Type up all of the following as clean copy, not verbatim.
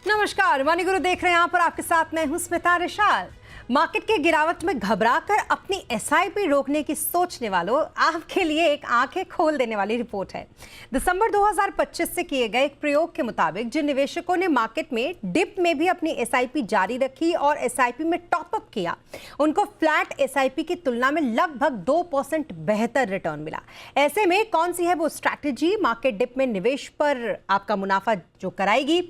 नमस्कार, मनी गुरु देख रहे हैं। यहाँ पर आपके साथ मैं हूं स्मिता रिशाल। मार्केट के गिरावट में घबराकर अपनी एसआईपी रोकने की सोचने वालों, आपके लिए एक आंखें खोल देने वाली रिपोर्ट है। दिसंबर 2025 से किए गए एक प्रयोग के मुताबिक जिन निवेशकों ने मार्केट में डिप में भी अपनी एसआईपी जारी रखी और एसआईपी में टॉपअप किया, उनको फ्लैट एसआईपी की तुलना में लगभग 2% बेहतर रिटर्न मिला। ऐसे में कौन सी है वो स्ट्रैटेजी मार्केट डिप में निवेश पर आपका मुनाफा जो कराएगी,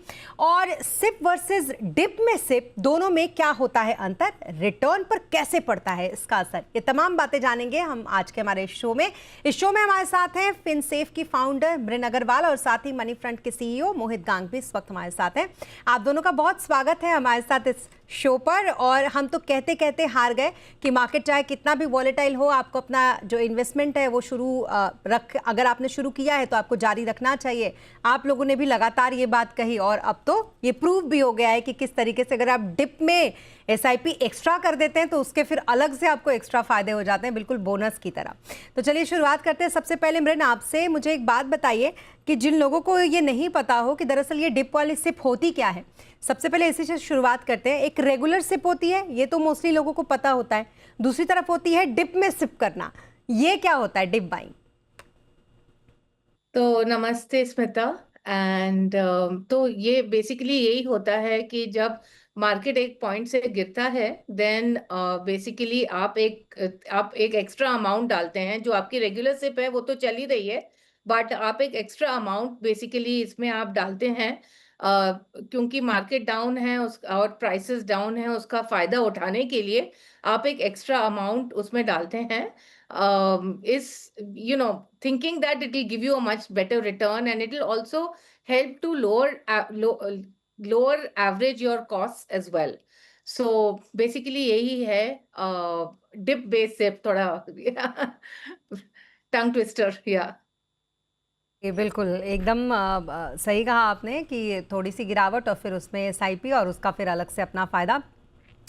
और सिप वर्सेस डिप में सिप दोनों में क्या होता है अंतर, रिटर्न पर कैसे पड़ता है इसका असर, ये तमाम बातें जानेंगे हम आज के हमारे शो में। इस शो में हमारे साथ हैं फिनसेफ की फाउंडर मृन अग्रवाल और साथ ही मनी फ्रंट के सीईओ मोहित गांग भी इस वक्त हमारे साथ हैं। आप दोनों का बहुत स्वागत है हमारे साथ इस शो पर। और हम तो कहते कहते हार गए कि मार्केट चाहे कितना भी वॉलेटाइल हो, आपको अपना जो इन्वेस्टमेंट है वो अगर आपने शुरू किया है तो आपको जारी रखना चाहिए। आप लोगों ने भी लगातार ये बात कही और अब तो ये प्रूव भी हो गया है कि किस तरीके से अगर आप डिप में एसआईपी एक्स्ट्रा कर देते हैं तो उसके फिर अलग से आपको एक्स्ट्रा फायदे हो जाते हैं, बिल्कुल बोनस की तरह। तो चलिए शुरुआत करते हैं। सबसे पहले मृन, आपसे मुझे एक बात बताइए कि जिन लोगों को ये नहीं पता हो कि दरअसल ये डिप वाली सिप होती क्या है, सबसे पहले इसी से शुरुआत करते हैं। एक रेगुलर सिप होती है, ये तो मोस्टली लोगों को पता होता है। दूसरी तरफ होती है डिप में सिप करना, ये क्या होता है डिप बाइंग? तो नमस्ते स्मिता। एंड तो ये बेसिकली यही होता है कि जब मार्केट एक पॉइंट से गिरता है देन बेसिकली आप एक एक्स्ट्रा अमाउंट डालते हैं। जो आपकी रेगुलर सिप है वो तो चल ही रही है, बट आप एक एक्स्ट्रा अमाउंट बेसिकली इसमें आप डालते हैं क्योंकि मार्केट डाउन है और प्राइसेस डाउन है, उसका फायदा उठाने के लिए आप एक एक्स्ट्रा अमाउंट उसमें डालते हैं। Is thinking that it will give you a much better return, and it will also help to lower average your costs as well. So basically यही है dip base सिप थोड़ा टंग ट्विस्टर या ये बिल्कुल एकदम सही कहा आपने कि थोड़ी सी गिरावट और फिर उसमें एसआईपी और उसका फिर अलग से अपना फायदा।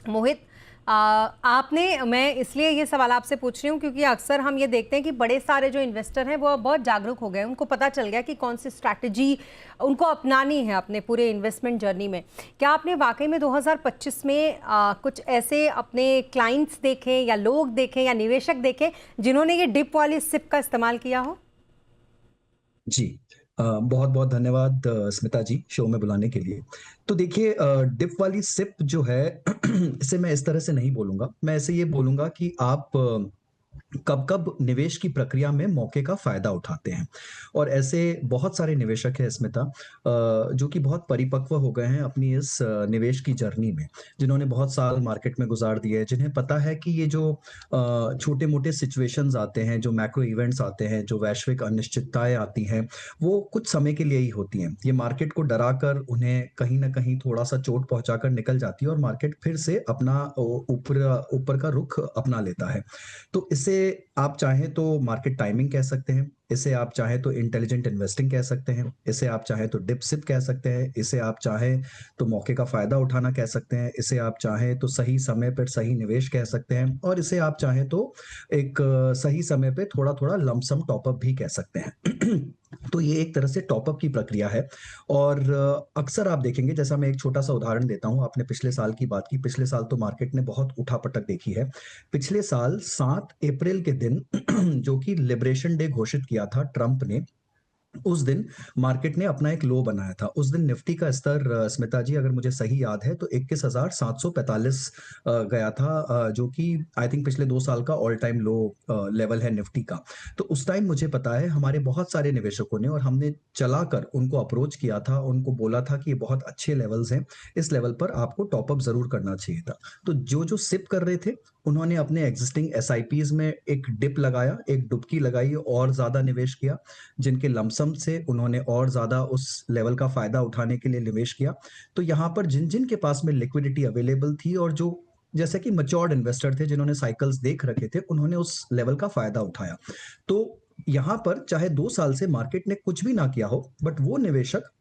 मोहित, मैं इसलिए ये सवाल आपसे पूछ रही हूँ क्योंकि अक्सर हम ये देखते हैं कि बड़े सारे जो इन्वेस्टर हैं वो बहुत जागरूक हो गए, उनको पता चल गया कि कौन सी स्ट्रैटेजी उनको अपनानी है अपने पूरे इन्वेस्टमेंट जर्नी में। क्या आपने वाकई में 2025 में कुछ ऐसे अपने क्लाइंट्स देखे या लोग देखे या निवेशक देखे जिन्होंने ये डिप वाली सिप का इस्तेमाल किया हो? जी, बहुत बहुत धन्यवाद स्मिता जी शो में बुलाने के लिए। तो देखिए, डिप वाली सिप जो है इसे मैं इस तरह से नहीं बोलूंगा, मैं ऐसे ये बोलूंगा कि आप कब कब निवेश की प्रक्रिया में मौके का फायदा उठाते हैं। और ऐसे बहुत सारे निवेशक हैं स्मिता, जो कि बहुत परिपक्व हो गए हैं अपनी इस निवेश की जर्नी में, जिन्होंने बहुत साल मार्केट में गुजार दिए, जिन्हें पता है कि ये जो छोटे मोटे सिचुएशंस आते हैं, जो मैक्रो इवेंट्स आते हैं, जो वैश्विक अनिश्चितताएं आती हैं, वो कुछ समय के लिए ही होती हैं। ये मार्केट को डरा कर उन्हें कहीं ना कहीं थोड़ा सा चोट पहुंचाकर निकल जाती है और मार्केट फिर से अपना ऊपर ऊपर का रुख अपना लेता है। तो इसे आप चाहें तो मार्केट टाइमिंग कह सकते हैं, इसे आप चाहें तो इंटेलिजेंट इन्वेस्टिंग कह सकते हैं, इसे आप चाहें तो डिप सिप कह सकते हैं, इसे आप चाहें तो मौके का फायदा उठाना कह सकते हैं, इसे आप चाहें तो सही समय पर सही निवेश कह सकते हैं, और इसे आप चाहें तो एक सही समय पे थोड़ा थोड़ा लमसम टॉपअप भी कह सकते हैं। तो ये एक तरह से टॉपअप की प्रक्रिया है। और अक्सर आप देखेंगे, जैसा मैं एक छोटा सा उदाहरण देता हूं, आपने पिछले साल की बात की, पिछले साल तो मार्केट ने बहुत उठापटक देखी है। पिछले साल 7 अप्रैल के दिन जो कि लिबरेशन डे घोषित किया था ट्रंप ने, उस दिन मार्केट ने अपना एक लो बनाया था। उस दिन निफ्टी का स्तर स्मिता जी, अगर मुझे सही याद है, तो 21,745 गया था, जो कि आई थिंक पिछले 2 साल का ऑल टाइम लो लेवल है निफ्टी का। तो उस टाइम मुझे पता है हमारे बहुत सारे निवेशकों ने, और हमने चलाकर उनको अप्रोच किया था, उनको बोला था कि ये बहुत अच्छे लेवल्स हैं, इस लेवल पर आपको टॉपअप जरूर करना चाहिए था। तो जो जो सिप कर रहे थे उन्होंने अपने एग्जिस्टिंग एसआईपीज में एक डिप लगाया, एक डुबकी लगाई और ज्यादा निवेश किया। जिनके लमसम से उन्होंने और ज्यादा उस लेवल का फायदा उठाने के लिए निवेश किया। तो यहाँ पर जिन जिन के पास में लिक्विडिटी अवेलेबल थी और जो जैसे कि मैच्योर्ड इन्वेस्टर थे, जिन्होंने साइकिल्स देख रखे थे, उन्होंने उस लेवल का फायदा उठाया। तो यहाँ पर चाहे 2 साल से मार्केट ने कुछ भी ना किया हो, बट वो निवेशक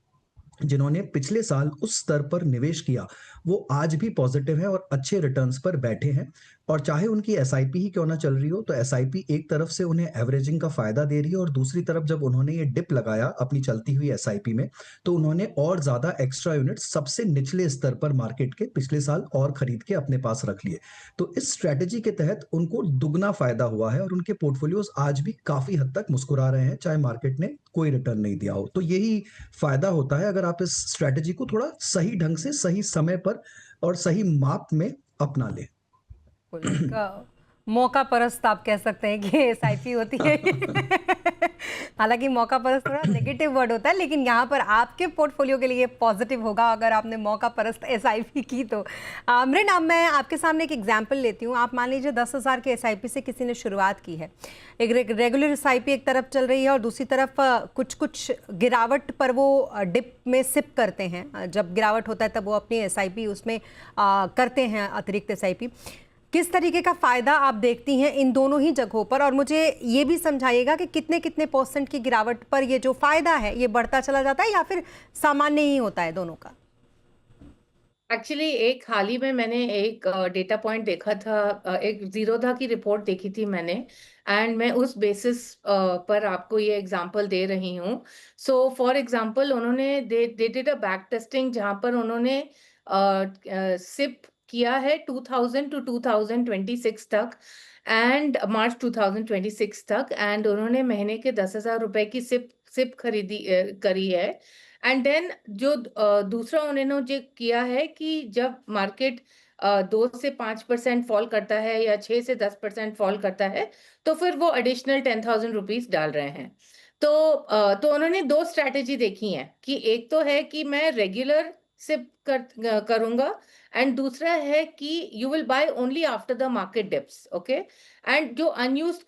जिन्होंने पिछले साल उस स्तर पर निवेश किया, वो आज भी पॉजिटिव हैं और अच्छे रिटर्न्स पर बैठे हैं। और चाहे उनकी एसआईपी ही क्यों ना चल रही हो, तो एसआईपी एक तरफ से उन्हें एवरेजिंग का फ़ायदा दे रही है और दूसरी तरफ जब उन्होंने ये डिप लगाया अपनी चलती हुई एसआईपी में, तो उन्होंने और ज़्यादा एक्स्ट्रा यूनिट्स सबसे निचले स्तर पर मार्केट के पिछले साल और खरीद के अपने पास रख लिए। तो इस स्ट्रैटेजी के तहत उनको दुगना फ़ायदा हुआ है और उनके पोर्टफोलियोज़ आज भी काफ़ी हद तक मुस्कुरा रहे हैं, चाहे मार्केट ने कोई रिटर्न नहीं दिया हो। तो यही फ़ायदा होता है अगर आप इस स्ट्रैटेजी को थोड़ा सही ढंग से, सही समय पर और सही माप में अपना लें। बिल्कुल, एक मौका परस्त आप कह सकते हैं कि एसआईपी होती है। हालांकि मौका परस्त थोड़ा नेगेटिव वर्ड होता है, लेकिन यहाँ पर आपके पोर्टफोलियो के लिए पॉजिटिव होगा अगर आपने मौका परस्त एसआईपी की तो। मृण, अब मैं आपके सामने एक एग्जांपल लेती हूँ। आप मान लीजिए 10,000 के एसआईपी से किसी ने शुरुआत की है, एक रेगुलर एसआईपी एक तरफ चल रही है और दूसरी तरफ कुछ कुछ गिरावट पर वो डिप में सिप करते हैं। जब गिरावट होता है तब वो अपनी एसआईपी उसमें करते हैं, अतिरिक्त एसआईपी। किस तरीके का फ़ायदा आप देखती हैं इन दोनों ही जगहों पर, और मुझे ये भी समझाइएगा कि कितने कितने % की गिरावट पर ये जो फ़ायदा है ये बढ़ता चला जाता है या फिर सामान्य ही होता है दोनों का? एक्चुअली एक हाल ही में मैंने एक डेटा पॉइंट देखा था, एक जीरोधा की रिपोर्ट देखी थी मैंने, एंड मैं उस बेसिस पर आपको ये एग्जांपल दे रही हूँ। सो फॉर एग्जांपल उन्होंने they did a back testing जहाँ पर उन्होंने सिप किया है 2000 टू 2026 तक, एंड मार्च 2026 तक, एंड उन्होंने महीने के 10,000 रुपए की सिप सिप खरीदी करी है। एंड देन जो दूसरा उन्होंने जो किया है कि जब मार्केट 2 से 5% फॉल करता है या 6 से 10% फॉल करता है, तो फिर वो एडिशनल 10,000 रुपीस डाल रहे हैं। तो उन्होंने 2 स्ट्रैटेजी देखी हैं कि एक तो है कि मैं रेगुलर सिप करूंगा, एंड दूसरा है कि you will buy only after the market dips, okay. And जो अनयूज्ड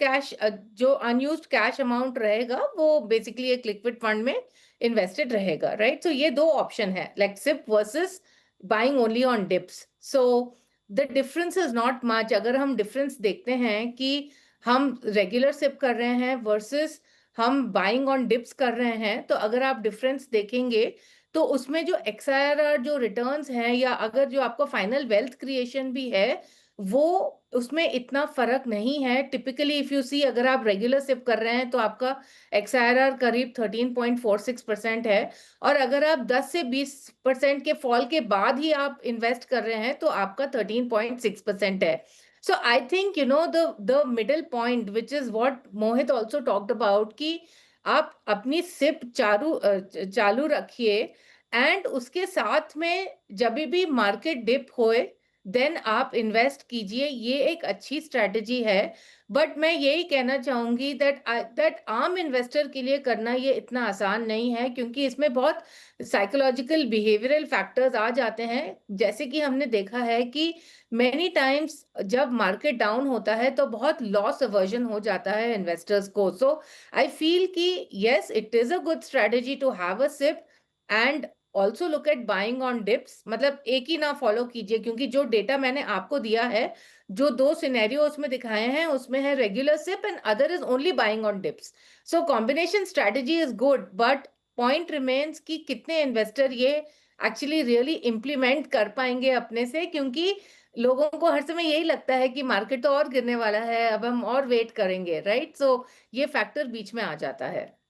कैश अमाउंट रहेगा वो बेसिकली एक लिक्विड फंड में इन्वेस्टेड रहेगा, राइट। सो ये 2 ऑप्शन है, like SIP versus buying only on dips. So the difference is not much. अगर हम डिफरेंस देखते हैं कि हम रेगुलर सिप कर रहे हैं वर्सेस हम बाइंग ऑन डिप्स कर रहे हैं, तो अगर आप डिफरेंस देखेंगे तो उसमें जो XIRR जो रिटर्न्स हैं, या अगर जो आपको फाइनल वेल्थ क्रिएशन भी है, वो उसमें इतना फर्क नहीं है। टिपिकली इफ यू सी, अगर आप रेगुलर सिप कर रहे हैं तो आपका XIRR करीब 13.46% है, और अगर आप 10 से 20% के फॉल के बाद ही आप इन्वेस्ट कर रहे हैं तो आपका 13.6% है। So I think the middle point, which is what Mohit also talked about, कि आप अपनी सिप चालू रखिए, एंड उसके साथ में जब भी मार्केट डिप होए देन आप इन्वेस्ट कीजिए। ये एक अच्छी स्ट्रैटेजी है। बट मैं यही कहना चाहूंगी दैट आम इन्वेस्टर के लिए करना ये इतना आसान नहीं है, क्योंकि इसमें बहुत साइकोलॉजिकल बिहेवियरल फैक्टर्स आ जाते हैं। जैसे कि हमने देखा है कि मेनी टाइम्स जब मार्केट डाउन होता है तो बहुत लॉस अवर्जन हो जाता है इन्वेस्टर्स को। सो आई फील कि yes, it is a good strategy to have a SIP, and also look at buying on dips. मतलब एक ही ना फॉलो कीजिए, क्योंकि जो डेटा मैंने आपको दिया है, जो 2 सिनेरियो उसमें दिखाए हैं, उसमें है regular SIP and other is only buying on dips. So combination strategy is good, but point remains कि कितने इन्वेस्टर ये एक्चुअली रियली इम्प्लीमेंट कर पाएंगे अपने से, क्योंकि लोगों को हर समय यही लगता है कि मार्केट तो और गिरने वाला है, अब हम और वेट करेंगे, राइट। सो ये फैक्टर बीच में आ जाता है।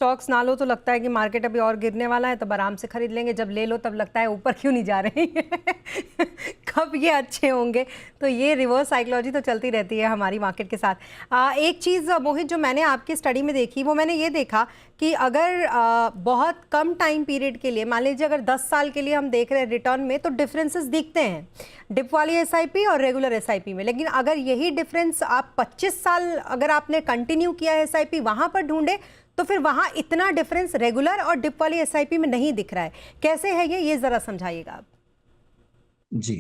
स्टॉक्स ना लो तो लगता है कि मार्केट अभी और गिरने वाला है, तब आराम से खरीद लेंगे। जब ले लो तब लगता है ऊपर क्यों नहीं जा रहे हैं। कब ये अच्छे होंगे। तो ये रिवर्स साइकोलॉजी तो चलती रहती है हमारी मार्केट के साथ। एक चीज़ मोहित जो मैंने आपकी स्टडी में देखी, वो मैंने ये देखा कि अगर बहुत कम टाइम पीरियड के लिए, मान लीजिए अगर 10 साल के लिए हम देख रहे हैं रिटर्न में, तो डिफरेंसेस दिखते हैं डिप वाली एसआईपी और रेगुलर एसआईपी में। लेकिन अगर यही डिफरेंस आप 25 साल अगर आपने कंटिन्यू किया एसआईपी वहाँ पर ढूंढे, तो फिर वहाँ इतना डिफरेंस रेगुलर और डिप वाली एसआईपी में नहीं दिख रहा है। कैसे है ये ज़रा समझाइएगा आप। जी।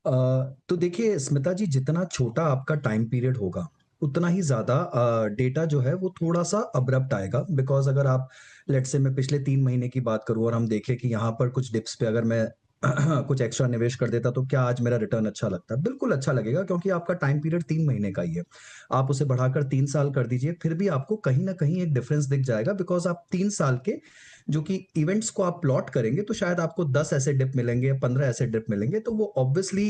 तो देखिए स्मिता जी, जितना छोटा आपका टाइम पीरियड होगा उतना ही ज़्यादा डेटा जो है वो थोड़ा-सा अब्रप्ट आएगा। बिकॉज़ अगर आप लेट्स से मैं पिछले 3 महीने की बात करूँ और हम देखें कि यहाँ पर कुछ डिप्स पे अगर मैं कुछ एक्स्ट्रा निवेश कर देता, तो क्या आज मेरा रिटर्न अच्छा लगता? बिल्कुल अच्छा लगेगा, क्योंकि आपका टाइम पीरियड 3 महीने का ही है। आप उसे बढ़ाकर 3 साल कर दीजिए, फिर भी आपको कहीं न कहीं एक डिफरेंस दिख जाएगा, बिकॉज़ आप 3 साल के जो कि इवेंट्स को आप प्लॉट करेंगे, तो शायद आपको 10 ऐसे डिप मिलेंगे, 15 ऐसे डिप मिलेंगे, तो वो ऑब्वियसली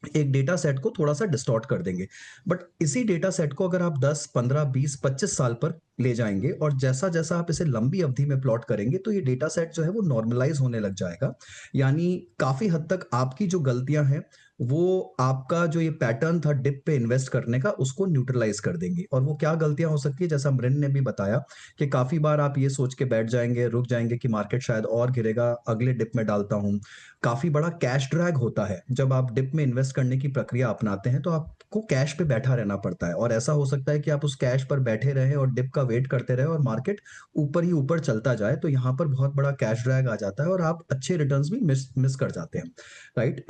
एक डेटा सेट को थोड़ा-सा डिस्टॉर्ट कर देंगे। बट इसी डेटा सेट को अगर आप 10, 15, 20, 25 साल पर ले जाएँगे, और जैसा-जैसा आप इसे लंबी अवधि में प्लॉट करेंगे, तो ये डेटा सेट जो है वो नॉर्मलाइज़ होने लग जाएगा। यानी काफ़ी हद तक आपकी जो गलतियाँ हैं, वो आपका जो ये पैटर्न था डिप पे इन्वेस्ट करने का, उसको न्यूट्रलाइज़ कर देंगी। और वो क्या गलतियाँ हो सकती है, जैसा मृन ने भी बताया कि काफ़ी बार आप ये सोच के बैठ जाएँगे, रुक जाएँगे कि मार्केट शायद और गिरेगा, अगले डिप में डालता हूँ। काफ़ी बड़ा कैश ड्रैग होता है। जब आप डिप में इन्वेस्ट करने की प्रक्रिया अपनाते हैं, तो आपको कैश पे बैठा रहना पड़ता है, और ऐसा हो सकता है कि आप उस कैश पर बैठे रहें और डिप का वेट करते रहें, और मार्केट ऊपर ही ऊपर चलता जाए, तो यहाँ पर बहुत बड़ा कैश ड्रैग आ जाता है, और आप अच्छे रिटर्न्स भी मिस मिस कर जाते हैं, राइट?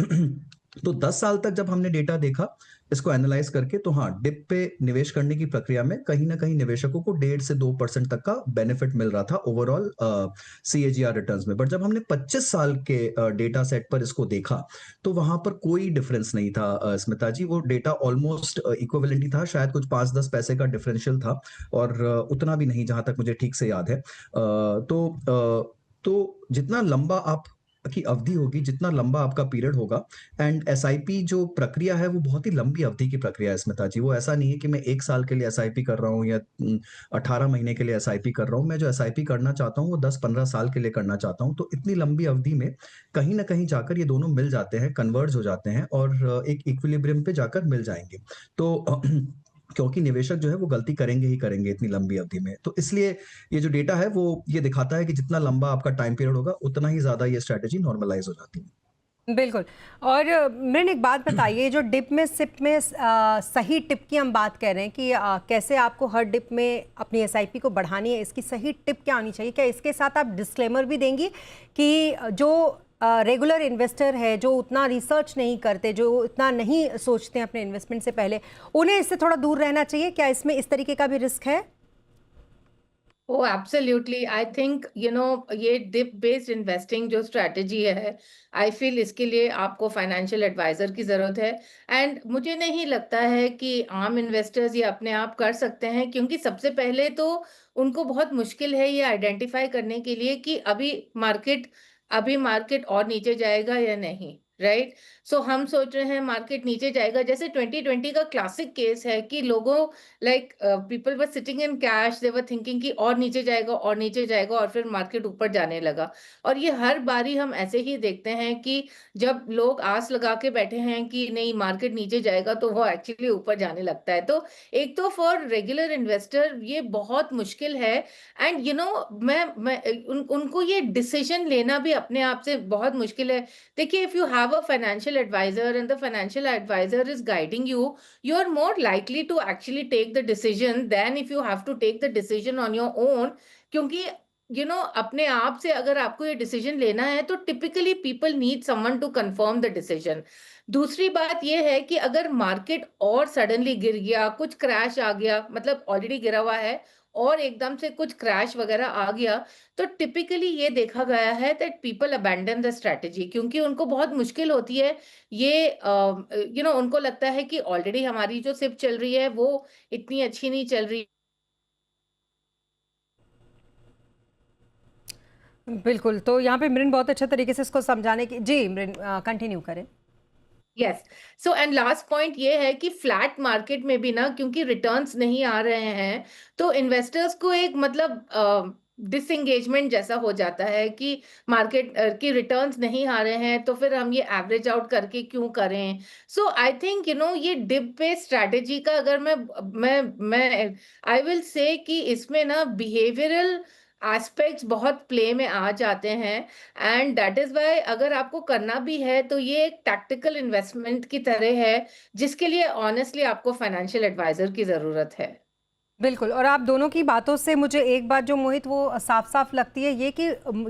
तो 10 साल तक जब हमने डेटा देखा, इसको एनालाइज़ करके, तो हाँ, डिप पे निवेश करने की प्रक्रिया में कहीं न कहीं निवेशकों को 1.5 से 2% तक का बेनिफिट मिल रहा था ओवरऑल सीएजीआर रिटर्न्स में। बट जब हमने 25 साल के डेटा सेट पर इसको देखा, तो वहाँ पर कोई डिफरेंस नहीं था स्मिता जी। वो डेटा ऑलमोस्ट इक्विवेलेंट ही था, शायद कुछ 5-10 पैसे का डिफरेंशियल था, और उतना भी नहीं, जहाँ तक मुझे ठीक से याद है। तो जितना लंबा आप की अवधि होगी, जितना लंबा आपका पीरियड होगा, एंड एसआईपी जो प्रक्रिया है, वो बहुत ही लंबी अवधि की प्रक्रिया है स्मिता जी। वो ऐसा नहीं है कि मैं 1 साल के लिए एसआईपी कर रहा हूँ, या 18 महीने के लिए एसआईपी कर रहा हूँ। मैं जो एसआईपी करना चाहता हूँ, वो 10-15 साल के लिए करना चाहता हूँ। तो इतनी लंबी अवधि में कहीं न कहीं जाकर ये दोनों मिल जाते हैं, कन्वर्ज हो जाते हैं, और एक इक्विलिब्रियम पे जाकर मिल जाएँगे। तो क्योंकि निवेशक जो है वो गलती करेंगे ही करेंगे इतनी लंबी अवधि में। तो इसलिए ये जो डेटा है, वो ये दिखाता है कि जितना लंबा आपका टाइम पीरियड होगा, उतना ही ज़्यादा ये स्ट्रैटेजी नॉर्मलाइज़ हो जाती है। बिल्कुल। और मृन, एक बात बताइए, जो डिप में सिप में सही टिप की हम बात कर रहे हैं कि कैसे आपको हर डिप में अपनी एसआईपी को बढ़ानी है, इसकी सही टिप क्या होनी चाहिए? क्या इसके साथ आप डिस्क्लेमर भी देंगी कि जो रेगुलर इन्वेस्टर है, जो उतना रिसर्च नहीं करते, जो इतना नहीं सोचते हैं अपने इन्वेस्टमेंट से पहले, उन्हें इससे थोड़ा दूर रहना चाहिए? क्या इसमें इस तरीके का भी रिस्क है? Oh, absolutely. I think, ये डिप बेस्ड इन्वेस्टिंग जो स्ट्रैटेजी है, आई फील इसके लिए आपको फाइनेंशियल एडवाइजर की ज़रूरत है। एंड मुझे नहीं लगता है कि आम इन्वेस्टर्स ये अपने आप कर सकते हैं, क्योंकि सबसे पहले तो उनको बहुत मुश्किल है ये आइडेंटिफाई करने के लिए कि अभी मार्केट और नीचे जाएगा या नहीं, राइट? सो हम सोच रहे हैं मार्केट नीचे जाएगा। जैसे 2020 का क्लासिक केस है कि लोगों like people were sitting in cash, they were thinking कि और नीचे जाएगा और नीचे जाएगा, और फिर मार्केट ऊपर जाने लगा। और ये हर बारी हम ऐसे ही देखते हैं कि जब लोग आस लगा के बैठे हैं कि नहीं मार्केट नीचे जाएगा, तो वो एक्चुअली ऊपर जाने लगता है। तो एक तो फॉर रेगुलर इन्वेस्टर ये बहुत मुश्किल है। एंड मैं उनको ये डिसीजन लेना भी अपने आप से बहुत मुश्किल है। देखिए, if you have a financial advisor and the financial advisor is guiding you, you are more likely to actually take the decision than if you have to take the decision on your own, क्योंकि अपने आप से अगर आपको ये decision लेना है, तो typically people need someone to confirm the decision. दूसरी बात ये है कि अगर मार्केट और सडनली गिर गया, कुछ क्रैश आ गया, मतलब ऑलरेडी गिरा हुआ है और एकदम से कुछ क्रैश वगैरह आ गया, तो टिपिकली ये देखा गया है that people abandon the strategy, क्योंकि उनको बहुत मुश्किल होती है। ये उनको लगता है कि ऑलरेडी हमारी जो सिप चल रही है वो इतनी अच्छी नहीं चल रही। बिल्कुल, तो यहाँ पे मृन बहुत अच्छे तरीके से इसको समझाने की, जी मृन कंटिन्यू करें। Yes. So and last point ये है कि फ्लैट मार्केट में भी ना, क्योंकि रिटर्न्स नहीं आ रहे हैं, तो इन्वेस्टर्स को एक मतलब डिसएंगेजमेंट जैसा हो जाता है कि मार्केट की रिटर्न्स नहीं आ रहे हैं, तो फिर हम ये एवरेज आउट करके क्यों करें? सो आई थिंक ये डिप पे स्ट्रैटेजी का, अगर मैं आई विल से कि इसमें ना बिहेवियरल एस्पेक्ट्स बहुत प्ले में आ जाते हैं। एंड दैट इज व्हाई अगर आपको करना भी है, तो ये एक टैक्टिकल इन्वेस्टमेंट की तरह है, जिसके लिए ऑनेस्टली आपको फाइनेंशियल एडवाइजर की जरूरत है। बिल्कुल। और आप दोनों की बातों से मुझे एक बात जो मोहित वो साफ-साफ लगती है ये कि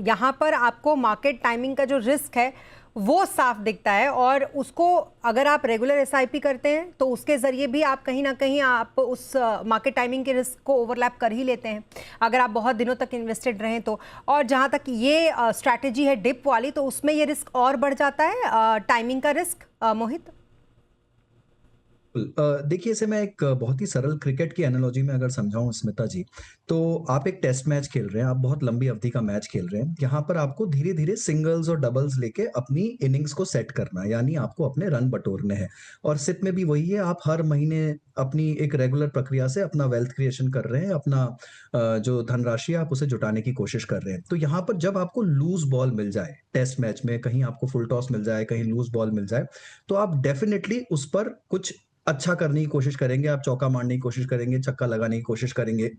यहाँ पर आपको मार्केट टाइमिंग का जो रिस्क है वो साफ दिखता है, और उसको अगर आप रेगुलर एसआईपी करते हैं तो उसके ज़रिए भी आप कहीं न कहीं आप उस मार्केट टाइमिंग के रिस्क को ओवरलैप कर ही लेते हैं, अगर आप बहुत दिनों तक इन्वेस्टेड रहें तो। और जहाँ तक ये स्ट्रैटेजी है डिप वाली, तो उसमें ये रिस्क और बढ़ जाता है, टाइमिंग का रिस्क, मोहित? देखिए इसे मैं एक बहुत ही सरल क्रिकेट की एनालॉजी में अगर समझाऊं स्मिता जी, तो आप एक टेस्ट मैच खेल रहे हैं, आप बहुत लंबी अवधि का मैच खेल रहे हैं। यहाँ पर आपको धीरे धीरे सिंगल्स और डबल्स लेके अपनी इनिंग्स को सेट करना है, यानी आपको अपने रन बटोरने हैं। और सिप में भी वही है, आप हर महीने अपनी एक रेगुलर प्रक्रिया से अपना वेल्थ क्रिएशन कर रहे हैं, अपना जो धनराशि है आप उसे जुटाने की कोशिश कर रहे हैं। तो यहाँ पर जब आपको लूज बॉल मिल जाए टेस्ट मैच में, कहीं आपको फुल टॉस मिल जाए, कहीं लूज बॉल मिल जाए, तो आप डेफिनेटली उस पर कुछ अच्छा करने की कोशिश करेंगे, आप चौका मारने की कोशिश करेंगे, छक्का लगाने की कोशिश करेंगे।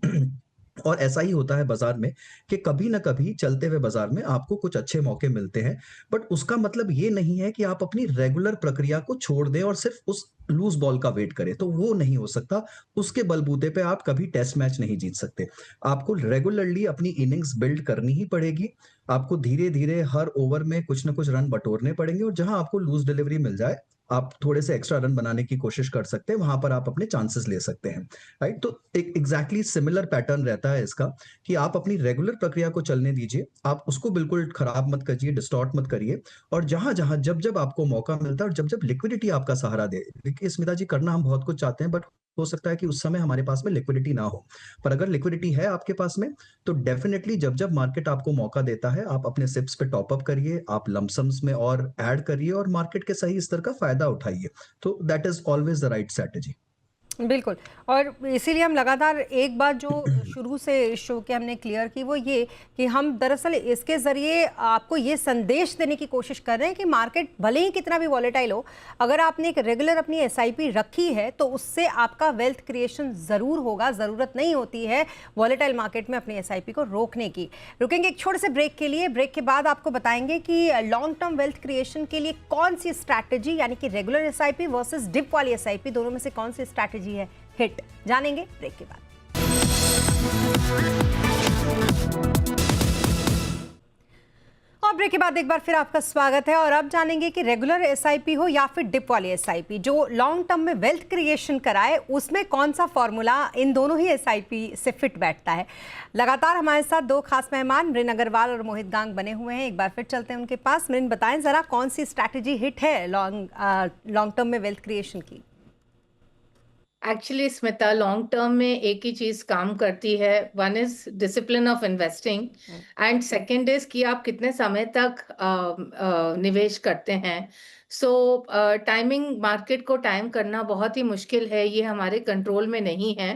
और ऐसा ही होता है बाज़ार में कि कभी न कभी चलते हुए बाज़ार में आपको कुछ अच्छे मौके मिलते हैं, बट उसका मतलब ये नहीं है कि आप अपनी रेगुलर प्रक्रिया को छोड़ दें और सिर्फ़ उस लूज़ बॉल का वेट करें, तो वो नहीं हो सकता। उसके बलबूते पे आप कभी टेस्ट मैच नहीं जीत सकते। आपको रेगुलरली अपनी इनिंग्स बिल्ड करनी ही पड़ेगी। आपको धीरे-धीरे हर ओवर में कुछ न कुछ रन बटोरने पड़ेंगे, और जहाँ आपको लूज़ डिलीवरी मिल जाए, आप थोड़े से एक्स्ट्रा रन बनाने की कोशिश कर सकते हैं, वहाँ पर आप अपने चांसेस ले सकते हैं, राइट? तो एक एग्ज़ैक्टली सिमिलर पैटर्न रहता है इसका, कि आप अपनी रेगुलर प्रक्रिया को चलने दीजिए, आप उसको बिल्कुल खराब मत कीजिए, डिस्टॉर्ट मत करिए, और जहाँ-जहाँ, जब-जब आपको मौका मिलता है और जब-जब लिक्विडिटी आपका सहारा दे। देखिए स्मिता जी, करना हम बहुत कुछ चाहते हैं, बट हो सकता है कि उस समय हमारे पास में लिक्विडिटी ना हो। पर अगर लिक्विडिटी है आपके पास में, तो डेफिनिटली जब-जब मार्केट आपको मौका देता है, आप अपने सिप्स पे टॉप अप करिए, आप लमसम्स में और ऐड करिए और मार्केट के सही स्तर का फ़ायदा उठाइए। तो that is always the right strategy. बिल्कुल। और इसीलिए हम लगातार एक बात जो शुरू से शो के हमने क्लियर की वो ये कि हम दरअसल इसके ज़रिए आपको ये संदेश देने की कोशिश कर रहे हैं कि मार्केट भले ही कितना भी वॉलेटाइल हो, अगर आपने एक रेगुलर अपनी एसआईपी रखी है तो उससे आपका वेल्थ क्रिएशन ज़रूर होगा। ज़रूरत नहीं होती है वॉलेटाइल मार्केट में अपनी एसआईपी को रोकने की। रुकेंगे एक छोटे से ब्रेक के लिए। ब्रेक के बाद आपको बताएंगे कि लॉन्ग टर्म वेल्थ क्रिएशन के लिए कौन सी स्ट्रैटेजी, यानी कि रेगुलर एसआईपी वर्सेस डिप वाली एसआईपी, दोनों में से कौन सी स्ट्रैटेजी है हिट, जानेंगे ब्रेक के बाद। और ब्रेक के बाद एक बार फिर आपका स्वागत है, और अब जानेंगे कि रेगुलर एसआईपी हो या फिर डिप वाली एसआईपी, जो लॉन्ग टर्म में वेल्थ क्रिएशन कराए, उसमें कौन सा फॉर्मूला इन दोनों ही एसआईपी से फिट बैठता है। लगातार हमारे साथ दो खास मेहमान मृन अग्रवाल और मोहित गांग बने हुए हैं। एक बार फिर चलते हैं उनके पास। मृन, बताएं जरा कौन सी स्ट्रैटेजी हिट है लॉन्ग टर्म में वेल्थ क्रिएशन की। एक्चुअली स्मिता, लॉन्ग टर्म में एक ही चीज काम करती है। One is discipline of investing, and second is कि आप कितने समय तक निवेश करते हैं। सो टाइमिंग, मार्केट को टाइम करना बहुत ही मुश्किल है, ये हमारे कंट्रोल में नहीं है।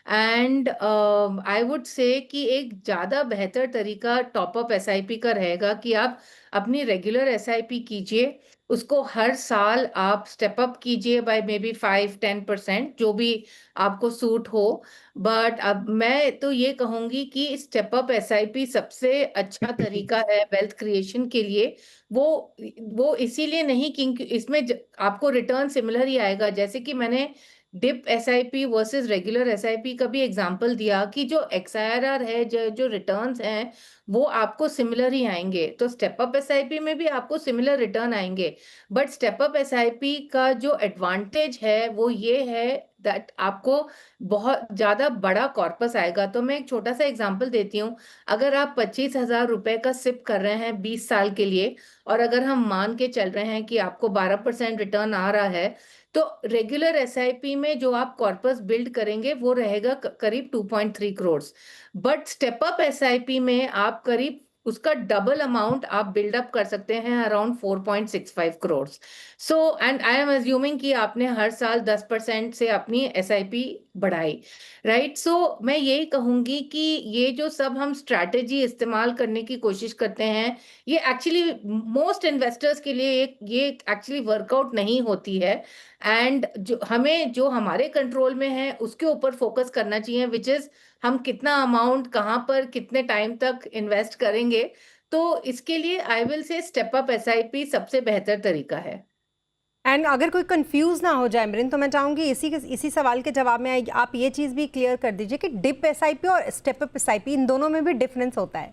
एंड आई वुड से कि एक ज़्यादा बेहतर तरीका टॉप अप एसआईपी का रहेगा कि आप अपनी रेगुलर एसआईपी कीजिए, उसको हर साल आप स्टेप अप कीजिए बाय मे बी 5-10%, जो भी आपको सूट हो। बट अब मैं तो ये कहूंगी कि स्टेप अप एसआईपी सबसे अच्छा तरीका है वेल्थ क्रिएशन के लिए। वो वो इसीलिए नहीं क्योंकि इसमें आपको रिटर्न सिमिलर ही आएगा। जैसे कि मैंने dip SIP versus regular SIP का भी एग्जांपल दिया कि जो एक्सआईआरआर है, जो जो रिटर्न्स हैं, वो आपको सिमिलर ही आएंगे। तो स्टेप अप एसआईपी में भी आपको सिमिलर रिटर्न आएंगे, बट स्टेप अप एसआईपी का जो एडवांटेज है वो ये है दैट आपको बहुत ज्यादा बड़ा कॉर्पस आएगा। तो मैं एक छोटा सा एग्जांपल देती हूँ। अगर आप 25,000 रुपए का सिप कर रहे हैं 20 साल के लिए, और अगर हम मान के चल रहे हैं कि आपको 12% रिटर्न आ रहा है, तो रेगुलर एसआईपी में जो आप कॉर्पस बिल्ड करेंगे वो रहेगा करीब 2.3 crore. But step up SIP में आप करीब उसका डबल अमाउंट आप बिल्डअप कर सकते हैं, around 4.65 crore. So and I am assuming कि आपने हर साल 10% से अपनी एसआईपी बढ़ाई, राइट? सो मैं यही कहूंगी कि ये जो सब हम स्ट्रैटेजी इस्तेमाल करने की कोशिश करते हैं, ये एक्चुअली मोस्ट इन्वेस्टर्स के लिए ये एक्चुअली वर्कआउट नहीं होती है। एंड जो हमारे कंट्रोल में है उसके ऊपर फोकस करना चाहिए, विच इज हम कितना अमाउंट कहाँ पर कितने टाइम तक इन्वेस्ट करेंगे। तो इसके लिए I will say step up SIP सबसे बेहतर तरीका है। एंड अगर कोई कंफ्यूज ना हो जाए मृन, तो मैं चाहूंगी इसी सवाल के जवाब में आप ये चीज़ भी क्लियर कर दीजिए कि डिप एसआईपी और स्टेप अप एसआईपी इन दोनों में भी डिफरेंस होता है।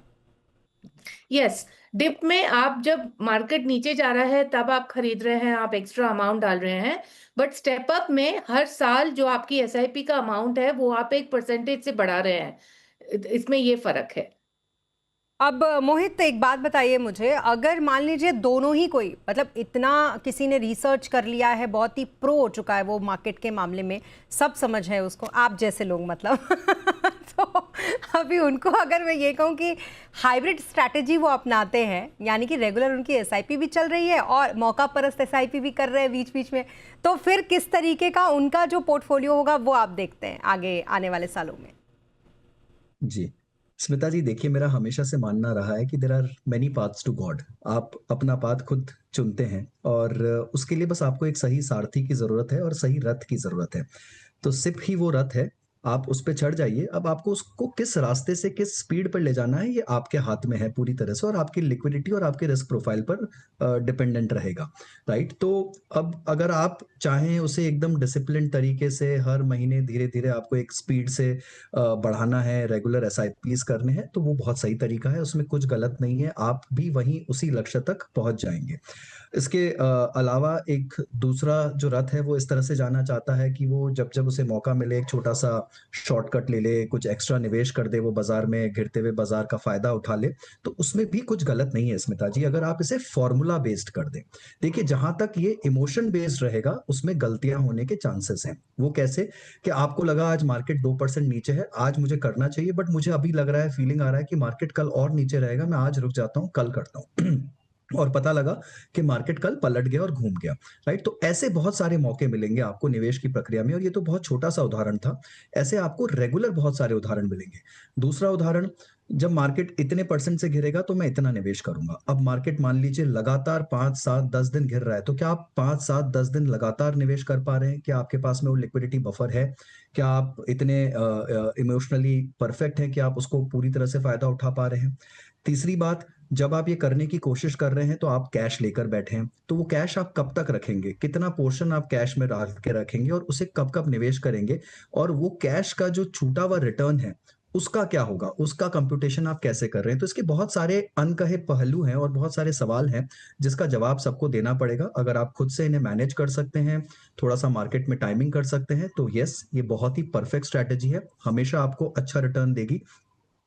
यस, डिप में आप जब मार्केट नीचे जा रहा है तब आप खरीद रहे हैं, आप एक्स्ट्रा अमाउंट डाल रहे हैं। बट स्टेप अप में हर साल जो आपकी एसआईपी का अमाउंट है वो आप एक परसेंटेज से बढ़ा रहे हैं। इसमें ये फर्क है। अब मोहित एक बात बताइए मुझे, अगर मान लीजिए दोनों ही कोई मतलब इतना किसी ने रिसर्च कर लिया है, बहुत ही प्रो हो चुका है वो मार्केट के मामले में, सब समझ है उसको, आप जैसे लोग मतलब तो अभी उनको अगर मैं ये कहूँ कि हाइब्रिड स्ट्रैटेजी वो अपनाते हैं, यानी कि रेगुलर उनकी एसआईपी भी चल रही है और मौका परस्त एसआईपी भी कर रहे हैं बीच बीच में, तो फिर किस तरीके का उनका जो पोर्टफोलियो होगा वो आप देखते हैं आगे आने वाले सालों में? जी स्मिता जी, देखिए मेरा हमेशा से मानना रहा है कि there are many paths to God. आप अपना पाथ खुद चुनते हैं और उसके लिए बस आपको एक सही सारथी की जरूरत है और सही रथ की जरूरत है। तो सिप ही वो रथ है, आप उस पे चढ़ जाइए। अब आपको उसको किस रास्ते से किस स्पीड पर ले जाना है ये आपके हाथ में है पूरी तरह से, और आपकी लिक्विडिटी और आपके रिस्क प्रोफाइल पर डिपेंडेंट रहेगा, राइट। तो अब अगर आप चाहें उसे एकदम डिसिप्लिन तरीके से हर महीने धीरे धीरे आपको एक स्पीड से बढ़ाना है, रेगुलर एसआईपीज करने हैं, तो वो बहुत सही तरीका है, उसमें कुछ गलत नहीं है, आप भी वहीं उसी लक्ष्य तक पहुंच जाएंगे। इसके अलावा एक दूसरा जो रथ है वो इस तरह से जाना चाहता है कि वो जब जब उसे मौका मिले एक छोटा सा शॉर्टकट ले ले, कुछ एक्स्ट्रा निवेश कर दे, वो बाजार में गिरते हुए बाजार का फायदा उठा ले, तो उसमें भी कुछ गलत नहीं है स्मिता जी, अगर आप इसे फॉर्मूला बेस्ड कर दें। देखिए जहां तक ये इमोशन बेस्ड रहेगा उसमें गलतियां होने के चांसेस हैं। वो कैसे कि आपको लगा आज मार्केट 2% नीचे है, आज मुझे करना चाहिए, बट मुझे अभी लग रहा है, फीलिंग आ रहा है कि मार्केट कल और नीचे रहेगा, मैं आज रुक जाता हूं, कल करता हूं और पता लगा कि मार्केट कल पलट गया और घूम गया, राइट। तो ऐसे बहुत सारे मौके मिलेंगे आपको निवेश की प्रक्रिया में, और ये तो बहुत छोटा सा उदाहरण था, ऐसे आपको रेगुलर बहुत सारे उदाहरण मिलेंगे। दूसरा उदाहरण, जब मार्केट इतने परसेंट से गिरेगा तो मैं इतना निवेश करूंगा। अब मार्केट मान लीजिए लगातार 5, 7, 10 दिन गिर रहा है, तो क्या आप 5, 7, 10 दिन लगातार निवेश कर पा रहे हैं? क्या आपके पास में वो लिक्विडिटी बफर है? क्या आप इतने इमोशनली परफेक्ट हैं कि आप उसको पूरी तरह से फायदा उठा पा रहे हैं? तीसरी बात, जब आप ये करने की कोशिश कर रहे हैं तो आप कैश लेकर बैठे हैं, तो वो कैश आप कब तक रखेंगे, कितना पोर्शन आप कैश में डाल के रखेंगे और उसे कब कब निवेश करेंगे, और वो कैश का जो छूटा हुआ रिटर्न है उसका क्या होगा, उसका कंप्यूटेशन आप कैसे कर रहे हैं? तो इसके बहुत सारे अनकहे पहलू हैं और बहुत सारे सवाल हैं जिसका जवाब सबको देना पड़ेगा। अगर आप खुद से इन्हें मैनेज कर सकते हैं, थोड़ा सा मार्केट में टाइमिंग कर सकते हैं, तो यस, ये बहुत ही परफेक्ट स्ट्रैटेजी है, हमेशा आपको अच्छा रिटर्न देगी।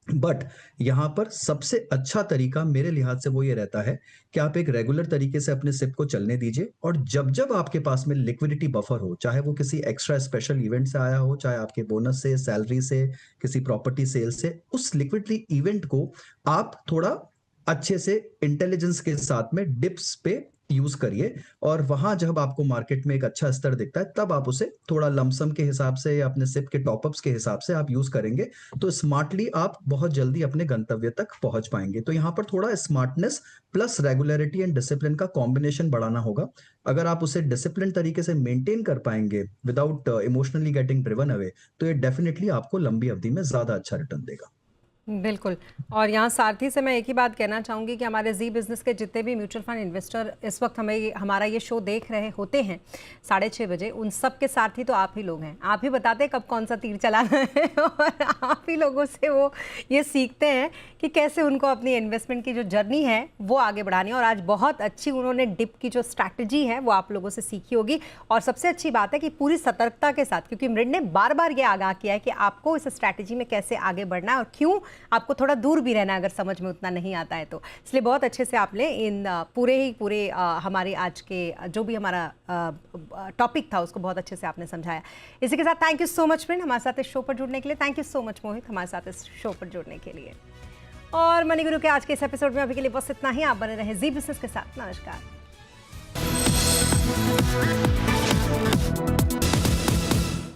बट यहाँ पर सबसे अच्छा तरीका मेरे लिहाज से वो ये रहता है कि आप एक रेगुलर तरीके से अपने सिप को चलने दीजिए, और जब जब आपके पास में लिक्विडिटी बफर हो, चाहे वो किसी एक्स्ट्रा स्पेशल इवेंट से आया हो, चाहे आपके बोनस से, सैलरी से, किसी प्रॉपर्टी सेल से, उस लिक्विडिटी इवेंट को आप थोड़ा अच्छे से इंटेलिजेंस के साथ में डिप्स पे यूज करिए, और वहां जब आपको मार्केट में एक अच्छा स्तर दिखता है तब आप उसे थोड़ा लमसम के हिसाब से या अपने सिप के टॉपअप्स के हिसाब से आप यूज करेंगे, तो स्मार्टली आप बहुत जल्दी अपने गंतव्य तक पहुंच पाएंगे। तो यहाँ पर थोड़ा smartness plus regularity and discipline का कॉम्बिनेशन बढ़ाना होगा। अगर आप उसे डिसिप्लिन तरीके से मेंटेन कर पाएंगे without emotionally getting driven away, तो ये डेफिनेटली आपको लंबी अवधि में ज्यादा अच्छा रिटर्न देगा। बिल्कुल। और यहाँ सारथी से मैं एक ही बात कहना चाहूँगी कि हमारे जी बिज़नेस के जितने भी म्यूचुअल फंड इन्वेस्टर इस वक्त हमारा ये शो देख रहे होते हैं 6:30 बजे, उन सब के सारथी तो आप ही लोग हैं। आप ही बताते हैं कब कौन सा तीर चलाना है और आप ही लोगों से वो ये सीखते हैं कि कैसे उनको अपनी इन्वेस्टमेंट की जो जर्नी है वो आगे बढ़ानी है। और आज बहुत अच्छी उन्होंने डिप की जो स्ट्रैटेजी है वो आप लोगों से सीखी होगी। और सबसे अच्छी बात है कि पूरी सतर्कता के साथ, क्योंकि मृण ने बार बार ये आगाह किया है कि आपको इस स्ट्रैटेजी में कैसे आगे बढ़ना है और क्यों आपको थोड़ा दूर भी रहना है अगर समझ में उतना नहीं आता है तो। इसलिए बहुत अच्छे से आपने इन पूरे हमारे आज के जो भी हमारा टॉपिक था उसको बहुत अच्छे से आपने समझाया। इसी के साथ thank you so much friend हमारे साथ इस शो पर जुड़ने के लिए। थैंक यू सो मच मोहित हमारे साथ इस शो पर जुड़ने के लिए। और मनी गुरु के आज के इस एपिसोड में अभी के लिए बस इतना ही। आप बने रहें जी बिजनेस के साथ। नमस्कार।